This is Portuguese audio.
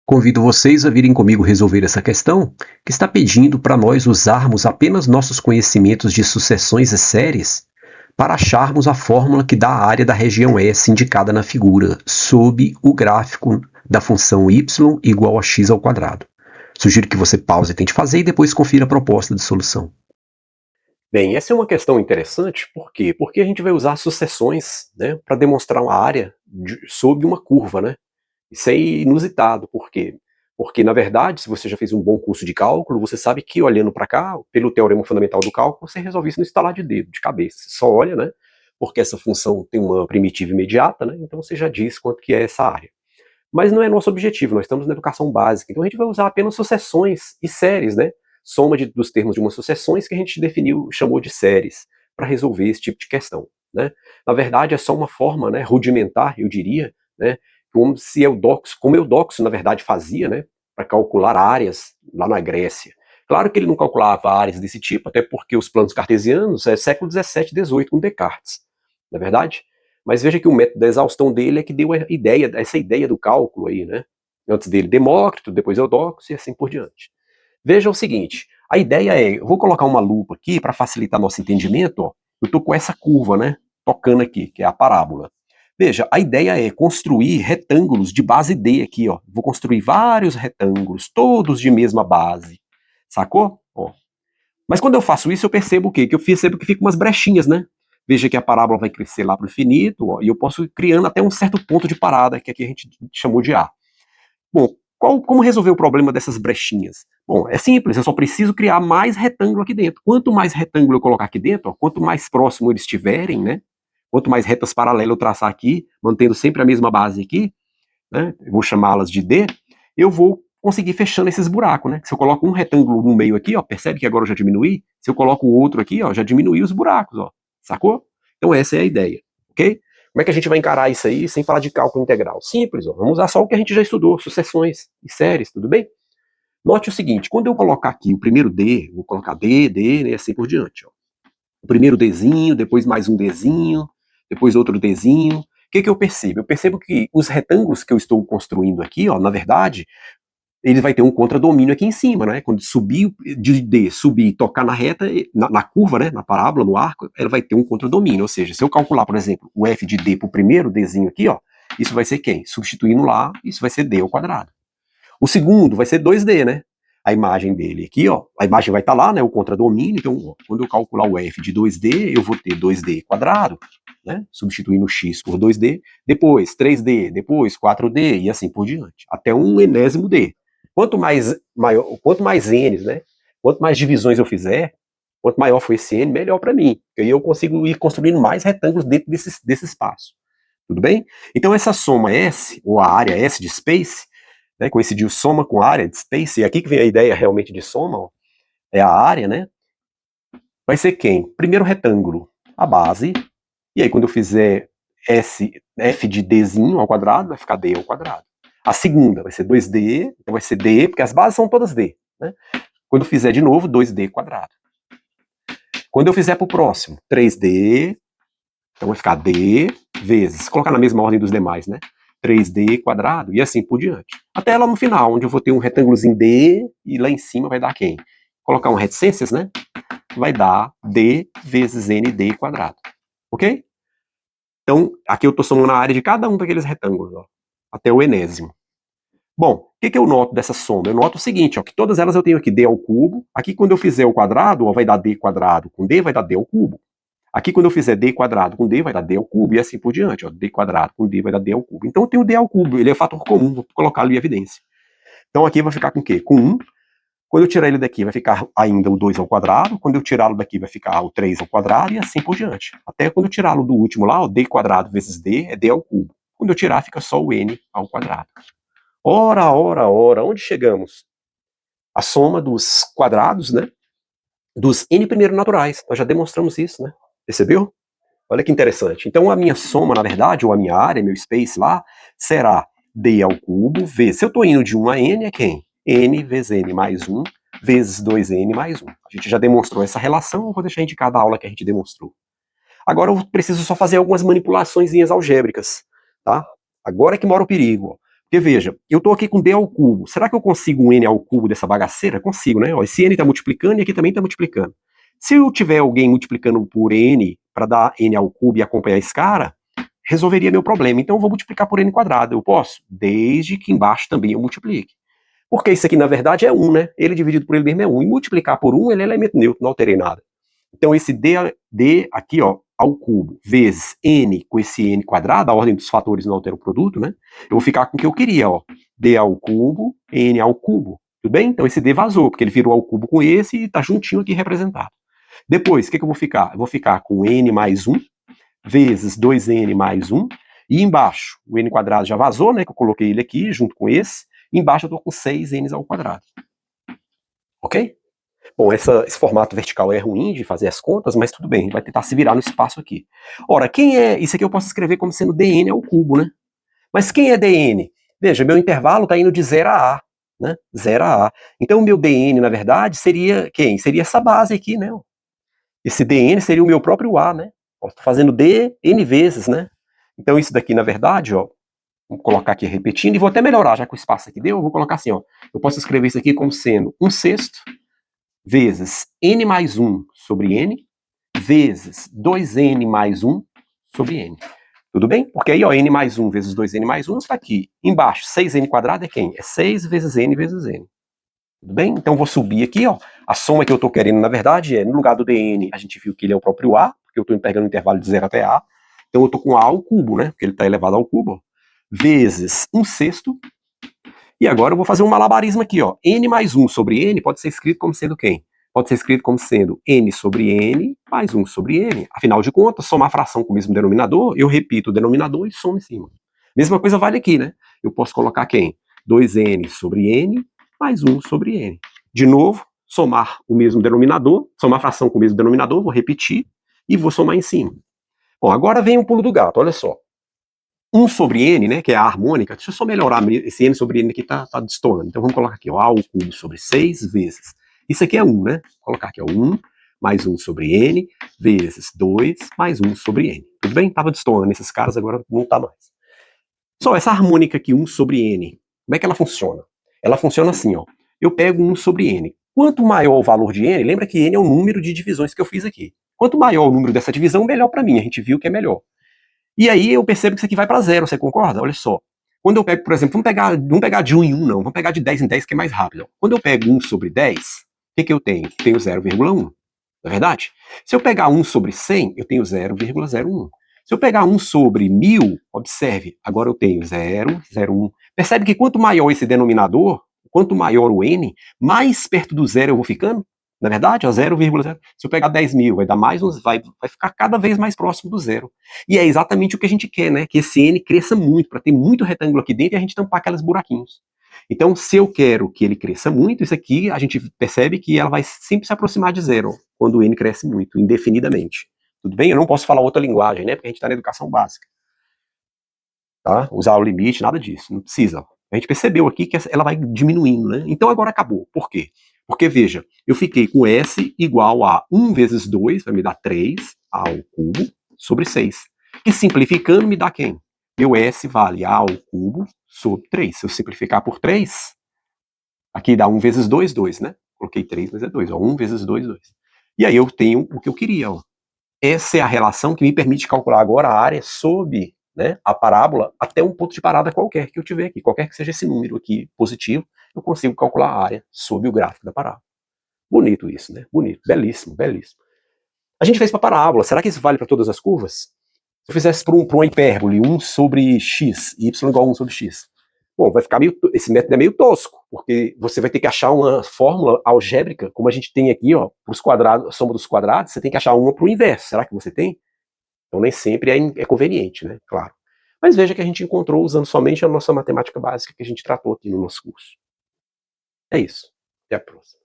Convido vocês a virem comigo resolver essa questão, que está pedindo para nós usarmos apenas nossos conhecimentos de sucessões e séries para acharmos a fórmula que dá a área da região S indicada na figura, sob o gráfico da função y igual a x ao quadrado. Sugiro que você pause e tente fazer e depois confira a proposta de solução. Bem, essa é uma questão interessante, por quê? Porque a gente vai usar sucessões, né, para demonstrar uma área sob uma curva, né? Isso é inusitado, por quê? Porque, na verdade, se você já fez um bom curso de cálculo, você sabe que olhando para cá, pelo teorema fundamental do cálculo, você resolve isso no estalar de dedo, de cabeça. Você só olha, né? Porque essa função tem uma primitiva imediata, né? Então você já diz quanto que é essa área. Mas não é nosso objetivo, nós estamos na educação básica, então a gente vai usar apenas sucessões e séries, né? Soma dos termos de umas sucessões que a gente definiu, chamou de séries, para resolver esse tipo de questão, né? Na verdade, é só uma forma, né, rudimentar, eu diria, né, como Eudoxo, na verdade, fazia, né, para calcular áreas lá na Grécia. Claro que ele não calculava áreas desse tipo, até porque os planos cartesianos é século XVII, XVIII com Descartes, não é verdade? Mas veja que o método da exaustão dele é que deu essa ideia do cálculo aí, né? Antes dele Demócrito, depois Eudoxo e assim por diante. Veja o seguinte, a ideia é, eu vou colocar uma lupa aqui para facilitar nosso entendimento, ó. Eu estou com essa curva, né, tocando aqui, que é a parábola. Veja, a ideia é construir retângulos de base D aqui, ó. Vou construir vários retângulos, todos de mesma base, sacou? Ó. Mas quando eu faço isso, eu percebo o quê? Que eu percebo que fica umas brechinhas, né? Veja que a parábola vai crescer lá para o infinito, ó, e eu posso ir criando até um certo ponto de parada, que aqui a gente chamou de A. Bom, como resolver o problema dessas brechinhas? Bom, é simples, eu só preciso criar mais retângulo aqui dentro. Quanto mais retângulo eu colocar aqui dentro, ó, quanto mais próximo eles estiverem, né? Quanto mais retas paralelas eu traçar aqui, mantendo sempre a mesma base aqui, né? Eu vou chamá-las de D, eu vou conseguir fechando esses buracos, né? Se eu coloco um retângulo no meio aqui, ó, percebe que agora eu já diminui? Se eu coloco o outro aqui, ó, já diminui os buracos, ó. Sacou? Então essa é a ideia, ok? Como é que a gente vai encarar isso aí sem falar de cálculo integral? Simples, ó, vamos usar só o que a gente já estudou, sucessões e séries, tudo bem? Note o seguinte, quando eu colocar aqui o primeiro D, vou colocar D, D, né, assim por diante, ó. O primeiro Dzinho, depois mais um Dzinho, depois outro Dzinho. O que que eu percebo? Eu percebo que os retângulos que eu estou construindo aqui, ó, na verdade, ele vai ter um contradomínio aqui em cima, né? Quando subir de D, subir e tocar na reta, na curva, né? Na parábola, no arco, ela vai ter um contradomínio. Ou seja, se eu calcular, por exemplo, o f de D para o primeiro Dzinho aqui, ó, isso vai ser quem? Substituindo lá, isso vai ser D ao quadrado. O segundo vai ser 2D, né? A imagem dele aqui, ó, a imagem vai estar lá, né? O contradomínio. Então, ó, quando eu calcular o f de 2D, eu vou ter 2D quadrado, né? Substituindo x por 2D, depois 3D, depois 4D e assim por diante, até um enésimo D. Quanto mais n's, né? Quanto mais divisões eu fizer, quanto maior for esse n, melhor para mim. Aí eu consigo ir construindo mais retângulos dentro desse espaço. Tudo bem? Então essa soma S, ou a área S de space, né, coincidiu soma com área de space, e aqui que vem a ideia realmente de soma, ó, é a área, né? Vai ser quem? Primeiro retângulo, a base, e aí quando eu fizer f de dzinho ao quadrado, vai ficar d ao quadrado. A segunda vai ser 2d, então vai ser d, porque as bases são todas d, né? Quando eu fizer de novo, 2d quadrado. Quando eu fizer para o próximo, 3d, então vai ficar d vezes, colocar na mesma ordem dos demais, né? 3D quadrado e assim por diante. Até lá no final, onde eu vou ter um retângulozinho D e lá em cima vai dar quem? Colocar um reticências, né? Vai dar D vezes ND quadrado. Ok? Então, aqui eu estou somando a área de cada um daqueles retângulos, ó, até o enésimo. Bom, o que eu noto dessa soma? Eu noto o seguinte, ó, que todas elas eu tenho aqui D ao cubo. Aqui, quando eu fizer o quadrado, ó, vai dar D quadrado com D, vai dar D ao cubo. Aqui, quando eu fizer D quadrado com D, vai dar D ao cubo, e assim por diante. Ó, D quadrado com D vai dar D ao cubo. Então, eu tenho D ao cubo, ele é fator comum, vou colocar ali em evidência. Então, aqui vai ficar com o quê? Com 1. Quando eu tirar ele daqui, vai ficar ainda o 2 ao quadrado. Quando eu tirá-lo daqui, vai ficar o 3 ao quadrado, e assim por diante. Até quando eu tirá-lo do último lá, ó, D quadrado vezes D é D ao cubo. Quando eu tirar, fica só o N ao quadrado. Ora, ora, ora, onde chegamos? A soma dos quadrados, né? Dos N primeiro naturais. Nós já demonstramos isso, né? Percebeu? Olha que interessante. Então a minha soma, na verdade, ou a minha área, meu space lá, será D ao cubo vezes, se eu estou indo de 1 a N, é quem? N vezes N mais 1 vezes 2N mais 1. A gente já demonstrou essa relação, eu vou deixar indicada a aula que a gente demonstrou. Agora eu preciso só fazer algumas manipulações algébricas, tá? Agora é que mora o perigo. Ó. Porque veja, eu estou aqui com d ao cubo. Será que eu consigo um n ao cubo dessa bagaceira? Consigo, né? Ó, esse n está multiplicando e aqui também está multiplicando. Se eu tiver alguém multiplicando por n para dar n ao cubo e acompanhar esse cara, resolveria meu problema. Então eu vou multiplicar por n quadrado. Eu posso? Desde que embaixo também eu multiplique. Porque isso aqui, na verdade, é 1, né? Ele dividido por ele mesmo é 1. E multiplicar por 1, ele é elemento neutro, não alterei nada. Então esse d aqui, ó, ao cubo, vezes n com esse n quadrado, a ordem dos fatores não altera o produto, né? Eu vou ficar com o que eu queria, ó. D ao cubo, n ao cubo. Tudo bem? Então esse d vazou, porque ele virou ao cubo com esse e tá juntinho aqui representado. Depois, o que eu vou ficar? Eu vou ficar com n mais 1, vezes 2n mais 1, e embaixo, o n quadrado já vazou, né? Que eu coloquei ele aqui, junto com esse. E embaixo eu tô com 6n ao quadrado. Ok? Bom, esse formato vertical é ruim de fazer as contas, mas tudo bem, a gente vai tentar se virar no espaço aqui. Ora, quem é... Isso aqui eu posso escrever como sendo dn ao cubo, né? Mas quem é dn? Veja, meu intervalo está indo de 0 a a, né? 0 a a. Então o meu dn, na verdade, seria quem? Seria essa base aqui, né? Esse dn seria o meu próprio a, né? Estou fazendo d n vezes, né? Então isso daqui, na verdade, ó, vou colocar aqui repetindo, e vou até melhorar, já que o espaço aqui deu, eu vou colocar assim, ó. Eu posso escrever isso aqui como sendo 1/6 vezes n mais 1 sobre n, vezes 2n mais 1 sobre n. Tudo bem? Porque aí, ó, n mais 1 vezes 2n mais 1 está aqui. Embaixo, 6n quadrado é quem? É 6 vezes n vezes n. Tudo bem? Então, vou subir aqui, ó. A soma que eu estou querendo, na verdade, é, no lugar do dn, a gente viu que ele é o próprio a, porque eu estou pegando o intervalo de 0 até a. Então, eu estou com a ao cubo, né? Porque ele está elevado ao cubo, ó, vezes 1/6. E agora eu vou fazer um malabarismo aqui, ó. N mais 1 sobre n pode ser escrito como sendo quem? Pode ser escrito como sendo n sobre n mais 1 sobre n. Afinal de contas, somar fração com o mesmo denominador, eu repito o denominador e somo em cima. Mesma coisa vale aqui, né? Eu posso colocar quem? 2n sobre n mais 1 sobre n. De novo, somar o mesmo denominador, somar fração com o mesmo denominador, vou repetir e vou somar em cima. Bom, agora vem um pulo do gato, olha só. 1 sobre n, né, que é a harmônica, deixa eu só melhorar, esse n sobre n aqui tá destoando. Então vamos colocar aqui, ó, a ao cubo sobre 6 vezes. Isso aqui é 1, né? Vou colocar aqui, ó, 1 mais 1 sobre n vezes 2 mais 1 sobre n. Tudo bem? Tava destoando esses caras, agora não tá mais. Só essa harmônica aqui, 1 sobre n, como é que ela funciona? Ela funciona assim, ó. Eu pego 1 sobre n. Quanto maior o valor de n, lembra que n é o número de divisões que eu fiz aqui. Quanto maior o número dessa divisão, melhor para mim. A gente viu que é melhor. E aí eu percebo que isso aqui vai para 0, você concorda? Olha só. Quando eu pego, por exemplo, vamos pegar de 1 em 1, não. Vamos pegar de 10 em 10, que é mais rápido. Quando eu pego 1 sobre 10, o que eu tenho? Tenho 0,1. Não é verdade? Se eu pegar 1 sobre 100, eu tenho 0,01. Se eu pegar 1 sobre 1000, observe, agora eu tenho 0,01. Percebe que quanto maior esse denominador, quanto maior o n, mais perto do zero eu vou ficando? Na verdade, ó, 0,0. Se eu pegar 10.000, vai dar mais uns, vai ficar cada vez mais próximo do zero. E é exatamente o que a gente quer, né? Que esse n cresça muito, para ter muito retângulo aqui dentro e a gente tampar aqueles buraquinhos. Então, se eu quero que ele cresça muito, isso aqui a gente percebe que ela vai sempre se aproximar de zero, quando o n cresce muito, indefinidamente. Tudo bem? Eu não posso falar outra linguagem, né? Porque a gente está na educação básica. Tá? Usar o limite, nada disso, não precisa. A gente percebeu aqui que ela vai diminuindo, né? Então agora acabou. Por quê? Porque, veja, eu fiquei com S igual a 1 vezes 2, vai me dar 3 ao cubo sobre 6. E simplificando, me dá quem? Meu S vale A ao cubo sobre 3. Se eu simplificar por 3, aqui dá 1 vezes 2, 2, né? Coloquei 3, mas é 2. Ó, 1 vezes 2, 2. E aí eu tenho o que eu queria. Ó. Essa é a relação que me permite calcular agora a área sob, né, a parábola até um ponto de parada qualquer que eu tiver aqui. Qualquer que seja esse número aqui positivo, eu consigo calcular a área sob o gráfico da parábola. Bonito isso, né? Bonito, belíssimo, belíssimo. A gente fez para parábola, será que isso vale para todas as curvas? Se eu fizesse para uma hipérbole, 1 sobre x, y igual a 1 sobre x. Bom, vai ficar esse método é meio tosco, porque você vai ter que achar uma fórmula algébrica, como a gente tem aqui, ó, para os quadrados, a soma dos quadrados, você tem que achar uma para o inverso. Será que você tem? Então nem sempre é conveniente, né? Claro. Mas veja que a gente encontrou usando somente a nossa matemática básica que a gente tratou aqui no nosso curso. É isso. Até a próxima.